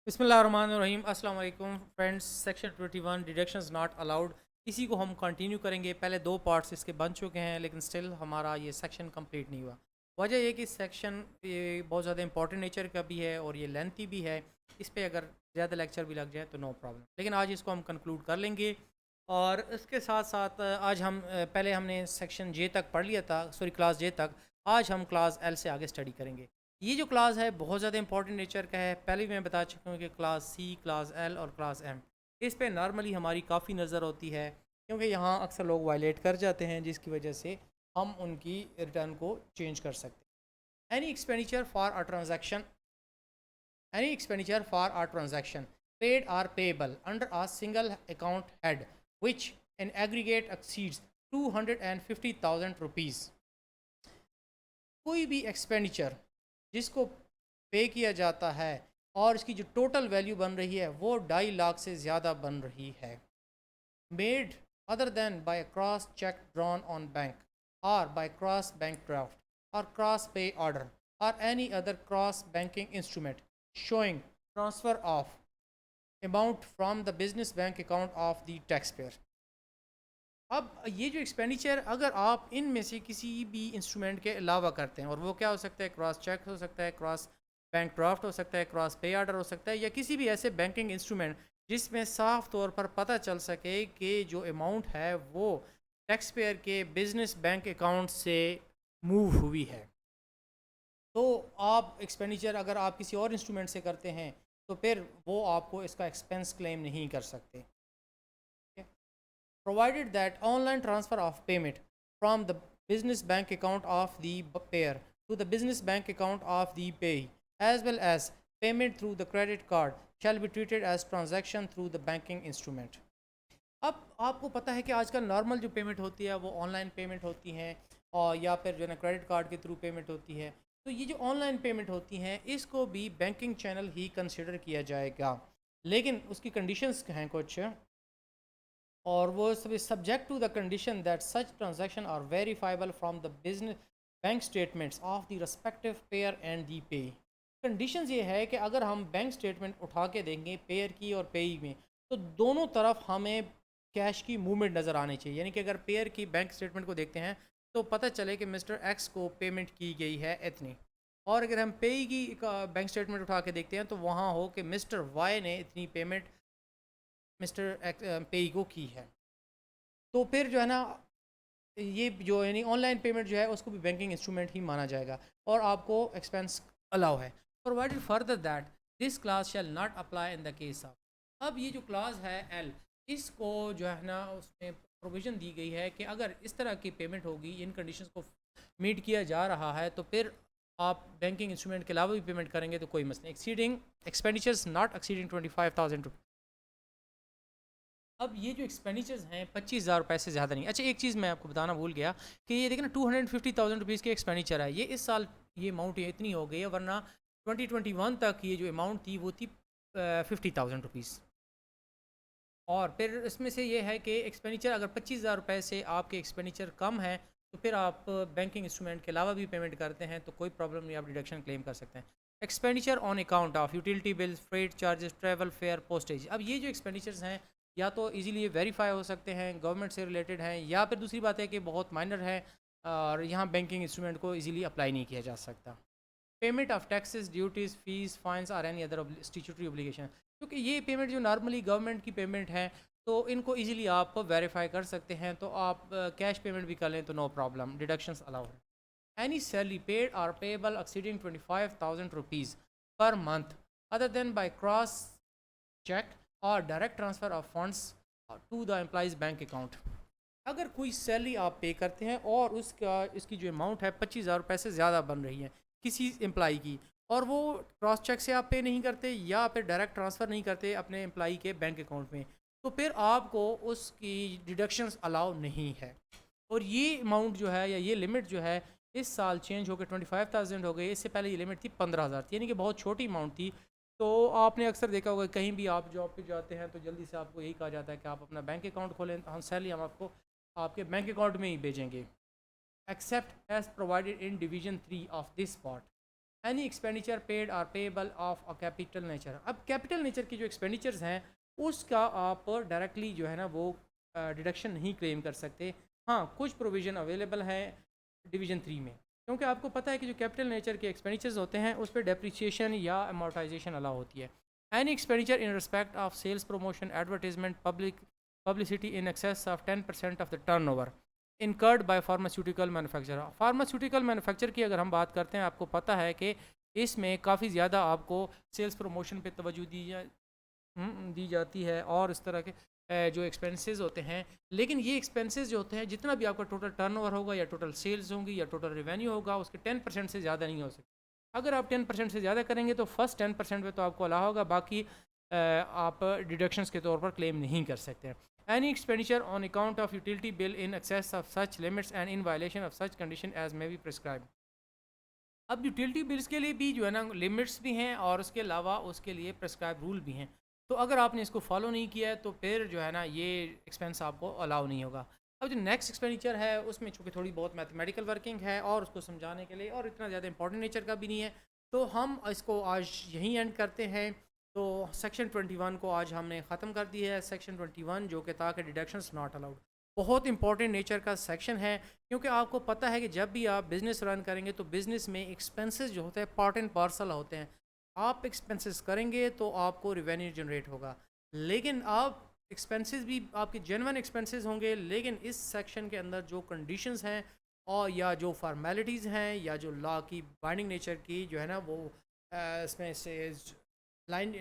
बिस्मिल्लाहिर्रहमानिर्रहीम। अस्सलाम वालेकुम friends. Section 21 deductions not allowed, इसी को हम कंटिन्यू करेंगे। पहले दो पार्ट्स इसके बन चुके हैं लेकिन स्टिल हमारा ये सेक्शन कंप्लीट नहीं हुआ। वजह ये कि सेक्शन ये बहुत ज़्यादा इंपॉर्टेंट नेचर का भी है और ये लेंथी भी है। इस पर अगर ज़्यादा लेक्चर भी लग जाए तो नो प्रॉब्लम, लेकिन आज इसको हम कंक्लूड कर लेंगे। और इसके साथ साथ आज हम पहले हमने सेक्शन जे तक पढ़ लिया था, सॉरी क्लास जे तक। आज हम क्लास एल से आगे स्टडी करेंगे। ये जो क्लास है बहुत ज़्यादा इंपॉर्टेंट नेचर का है। पहले भी मैं बता चुका हूँ कि क्लास सी, क्लास एल और क्लास एम, इस पे नॉर्मली हमारी काफ़ी नज़र होती है, क्योंकि यहाँ अक्सर लोग वायलेट कर जाते हैं, जिसकी वजह से हम उनकी रिटर्न को चेंज कर सकते हैं। Any expenditure for a transaction Any expenditure for a transaction paid or payable under a single account head which in aggregate exceeds 250,000 rupees. कोई भी एक्सपेंडिचर जिसको पे किया जाता है और इसकी जो टोटल वैल्यू बन रही है वो 2.5 लाख से ज़्यादा बन रही है, made other than by a cross check drawn on bank or by cross bank draft or cross pay order or any other cross banking instrument showing transfer of amount from the business bank account of the taxpayer. अब ये जो expenditure अगर आप इनमें से किसी भी instrument के अलावा करते हैं, और वो क्या हो सकता है, क्रॉस चेक हो सकता है, क्रॉस बैंक ड्राफ्ट हो सकता है, क्रॉस पे ऑर्डर हो सकता है, या किसी भी ऐसे बैंकिंग इंस्ट्रूमेंट जिसमें साफ तौर पर पता चल सके कि जो अमाउंट है वो टैक्स पेयर के बिजनेस बैंक अकाउंट से मूव हुई है, तो आप एक्सपेंडिचर अगर आप किसी और इंस्ट्रूमेंट से करते हैं तो फिर वो आपको इसका एक्सपेंस क्लेम नहीं कर सकते। Provided that online transfer of payment from the business bank account of the payer to the business bank account of the payee, as well as payment through the credit card, shall be treated as transaction through the banking instrument. अब आपको पता है कि आजकल normal जो payment होती है वो ऑनलाइन पेमेंट होती हैं, और या फिर जो है ना क्रेडिट कार्ड के थ्रू पेमेंट होती है। तो ये जो ऑनलाइन पेमेंट होती हैं इसको भी बैंकिंग चैनल ही कंसिडर किया जाएगा, लेकिन उसकी कंडीशंस हैं कुछ, और वो subject to the condition that such transaction are verifiable from the business bank statements of the respective payer and the payee. Conditions ये है कि अगर हम बैंक स्टेटमेंट उठा के देंगे पेयर की और पेई में, तो दोनों तरफ हमें कैश की मूवमेंट नज़र आनी चाहिए। यानी कि अगर पेयर की बैंक स्टेटमेंट को देखते हैं तो पता चले कि मिस्टर एक्स को पेमेंट की गई है इतनी, और अगर हम पेई की बैंक स्टेटमेंट उठा के देखते हैं तो वहाँ हो कि मिस्टर वाई ने इतनी पेमेंट मिस्टर पेई को की है। तो फिर जो है ना ये जो यानी ऑनलाइन पेमेंट जो है उसको भी बैंकिंग इंस्ट्रूमेंट ही माना जाएगा और आपको एक्सपेंस अलाउ है। Provided further that this class shall not apply in the case of, अब ये जो क्लास है एल, इसको जो है ना उसमें प्रोविज़न दी गई है कि अगर इस तरह की पेमेंट होगी, इन कंडीशंस को मीट किया जा रहा है, तो फिर आप बैंकिंग इंस्ट्रूमेंट के अलावा भी पेमेंट करेंगे तो कोई मसला नहीं। Exceeding expenditures not exceeding 25,000। अब ये जो एक्सपेंडिचर्स हैं 25,000 रुपये से ज़्यादा नहीं। अच्छा, एक चीज़ मैं आपको बताना भूल गया कि ये देखिए ना 250,000 रुपीज़ के एक्सपेंडिचर है, ये इस साल ये अमाउंट इतनी हो गई है, वरना 2021 तक ये जो अमाउंट थी वो थी 50,000 रुपीज़। और फिर इसमें से ये है कि एक्सपेंडिचर अगर 25,000 रुपये से आपके एक्सपेंडिचर कम है तो फिर आप बैंकिंग इंस्ट्रूमेंट के अलावा भी पेमेंट करते हैं तो कोई प्रॉब्लम नहीं, आप डिडक्शन क्लेम कर सकते हैं। Expenditure on account of utility bills, freight charges, travel fair, postage. अब ये जो एक्सपेंडिचर्स हैं या तो इजीली वेरीफाई हो सकते हैं, गवर्नमेंट से रिलेटेड हैं, या फिर दूसरी बात है कि बहुत माइनर है और यहाँ बैंकिंग इंस्ट्रूमेंट को इजीली अप्लाई नहीं किया जा सकता। Payment of taxes, duties, fees, fines और एनी अदर स्टैट्यूटरी ऑब्लिगेशन, क्योंकि ये पेमेंट जो नॉर्मली गवर्नमेंट की पेमेंट है तो इनको इजीली आप वेरीफाई कर सकते हैं, तो आप कैश पेमेंट भी कर लें तो नो प्रॉब्लम, डिडक्शंस अलाउ है। एनी सैलरी पेड और payable exceeding 25,000 rupees per month other than by cross cheque और direct transfer of funds to the employee's bank account. अगर कोई सैलरी आप पे करते हैं और उसका इसकी जो अमाउंट है 25,000 रुपये से ज़्यादा बन रही है किसी एम्प्लाई की, और वो क्रॉस चेक से आप पे नहीं करते या फिर डायरेक्ट ट्रांसफ़र नहीं करते अपने एम्प्लाई के बैंक अकाउंट में, तो फिर आपको उसकी डिडक्शंस अलाउ नहीं है। और ये अमाउंट जो है या ये लिमिट जो है इस साल चेंज होकर 25,000 हो गई। इससे पहले ये लिमिट थी 15,000 थी, यानी कि बहुत छोटी अमाउंट थी। तो आपने अक्सर देखा होगा कहीं भी आप जॉब पे जाते हैं तो जल्दी से आपको यही कहा जाता है कि आप अपना बैंक अकाउंट खोलें, हम सैलरी हम आपको आपके बैंक अकाउंट में ही भेजेंगे, except as provided in division 3 of this part. Any expenditure paid or payable of a capital nature. अब कैपिटल नेचर की जो एक्सपेंडिचर्स हैं उसका आप डायरेक्टली जो है ना वो डिडक्शन नहीं क्लेम कर सकते। हाँ, कुछ प्रोविज़न अवेलेबल है डिवीज़न 3 में, क्योंकि आपको पता है कि जो कैपिटल नेचर के एक्सपेंडिचर्स होते हैं उस पर डेप्रिसिएशन या अमोर्टाइजेशन अलाउ होती है। Any expenditure in respect of sales promotion advertisement publicity in excess of 10% of the turnover incurred by pharmaceutical manufacturer. Pharmaceutical manufacture की अगर हम बात करते हैं, आपको पता है कि इसमें काफ़ी ज़्यादा आपको सेल्स प्रमोशन पे तवज्जो दी जाती है और इस तरह के जो एक्सपेंसेस होते हैं। लेकिन ये एक्सपेंसेस जो होते हैं, जितना भी आपका टोटल टर्नओवर होगा या टोटल सेल्स होंगी या टोटल रेवेन्यू होगा, उसके 10% से ज़्यादा नहीं हो सकते। अगर आप 10% से ज़्यादा करेंगे तो फर्स्ट 10% पे तो आपको अलाउ होगा, बाकी आप डिडक्शंस के तौर पर क्लेम नहीं कर सकते। Any expenditure on account of utility bill in excess of such limits and in violation of such condition as may be prescribe. अब यूटिलिटी बिल्स के लिए भी जो है ना लिमिट्स भी हैं और उसके अलावा उसके लिए प्रिस्क्राइब रूल भी हैं। तो अगर आपने इसको फॉलो नहीं किया है तो फिर जो है ना ये एक्सपेंस आपको अलाउ नहीं होगा। अब जो नेक्स्ट एक्सपेंडिचर है उसमें चूँकि थोड़ी बहुत मैथमेटिकल वर्किंग है और उसको समझाने के लिए और इतना ज़्यादा इंपॉर्टेंट नेचर का भी नहीं है, तो हम इसको आज यहीं एंड करते हैं। तो सेक्शन 21 को आज हमने ख़त्म कर दिया है। सेक्शन 21 जो कि था कि डिडक्शंस नॉट अलाउड, बहुत इंपॉर्टेंट नेचर का सेक्शन है, क्योंकि आपको पता है कि जब भी आप बिज़नेस रन करेंगे तो बिज़नेस में एक्सपेंसेस जो होते हैं पार्ट एंड पार्सल होते हैं। आप एक्सपेंसेस करेंगे तो आपको रिवेन्यू जनरेट होगा, लेकिन आप एक्सपेंसेस भी आपके जेन्युइन एक्सपेंसेस होंगे, लेकिन इस सेक्शन के अंदर जो कंडीशंस हैं और या जो फार्मेलिटीज़ हैं या जो लॉ की बाइंडिंग नेचर की जो है ना वो इसमें से लाइन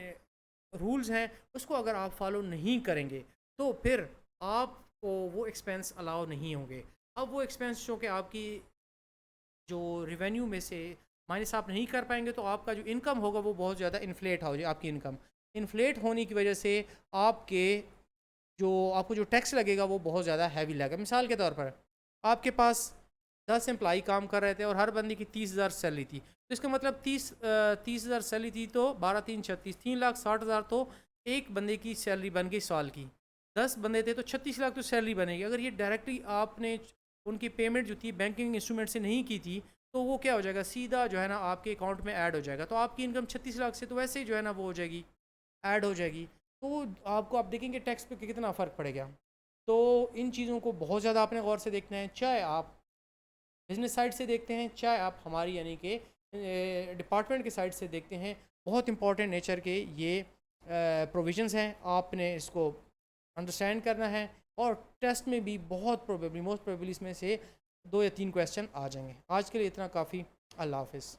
रूल्स हैं, उसको अगर आप फॉलो नहीं करेंगे तो फिर आपको वो एक्सपेंस अलाउ नहीं होंगे। अब वो एक्सपेंस जो कि आपकी जो रिवेन्यू में से माइनस आप नहीं कर पाएंगे तो आपका जो इनकम होगा वो बहुत ज़्यादा इन्फ्लेट हो जाए। आपकी इनकम इन्फ्लेट होने की वजह से आपके आपको जो टैक्स लगेगा वो बहुत ज़्यादा हैवी लगेगा। मिसाल के तौर पर आपके पास 10 एम्प्लाई काम कर रहे थे और हर बंदे की 30,000 सैलरी थी, तो इसका मतलब 30,000 सैलरी थी तो 12×3 = 36, 3,60,000 तो एक बंदे की सैलरी बन गई साल की। 10 बंदे थे तो 36 लाख तो सैलरी बनेगी। अगर ये डायरेक्टली आपने उनकी पेमेंट जो थी बैंकिंग इंस्ट्रूमेंट से नहीं की थी तो वो क्या हो जाएगा, सीधा जो है ना आपके अकाउंट में ऐड हो जाएगा। तो आपकी इनकम 36 लाख से तो वैसे ही जो है ना वो हो जाएगी, ऐड हो जाएगी। तो आपको आप देखेंगे टैक्स पे कितना फ़र्क पड़ेगा। तो इन चीज़ों को बहुत ज़्यादा आपने गौर से देखना है, चाहे आप बिजनेस साइड से देखते हैं चाहे आप हमारी यानी कि डिपार्टमेंट के साइड से देखते हैं। बहुत इंपॉर्टेंट नेचर के ये प्रोविजंस हैं, आपने इसको अंडरस्टैंड करना है और टेस्ट में भी बहुत प्रोबेबली मोस्ट प्रोबेबली इसमें से 2 या 3 क्वेश्चन आ जाएंगे। आज के लिए इतना काफ़ी। अल्लाह हाफ़िज़।